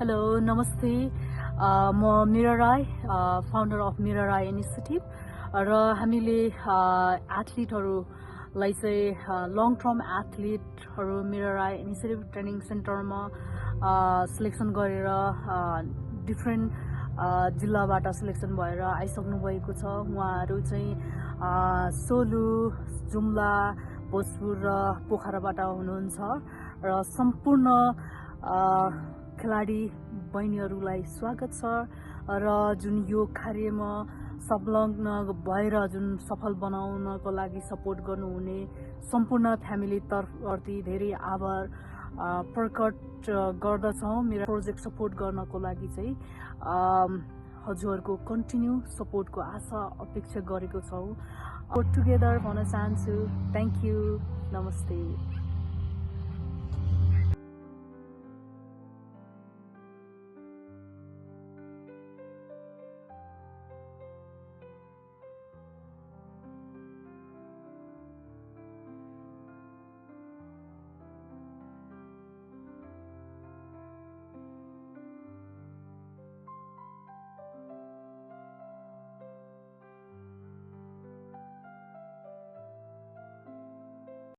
Hello नमस्ते म Meera Rai founder of Meera Rai initiative र हामीले एथलिटहरूलाई चाहिँ लङ टर्म एथलिटहरू मीरा राई इनिसिएटिभ ट्रेनिङ सेन्टरमा सिलेक्सन गरेर डिफ्रेन्ट जिल्लाबाट सिलेक्सन भएर आइसक्नु भएको छ। उहाँहरू चाहिँ सोलु, जुम्ला, भोजपुर र पोखराबाट हुनुहुन्छ र सम्पूर्ण खेलाडी बहिनीहरूलाई स्वागत छ र जुन यो कार्यमा संलग्न भएर जुन सफल बनाउनको लागि सपोर्ट गर्नुहुने सम्पूर्ण फ्यामिली तर्फप्रति धेरै आभार प्रकट गर्दछौँ। मेरो प्रोजेक्ट सपोर्ट गर्नको लागि चाहिँ हजुरहरूको कन्टिन्यू सपोर्टको आशा अपेक्षा गरेको छौँ। टुगेदर भन्न चाहन्छु। थ्याङ्क यू, नमस्ते।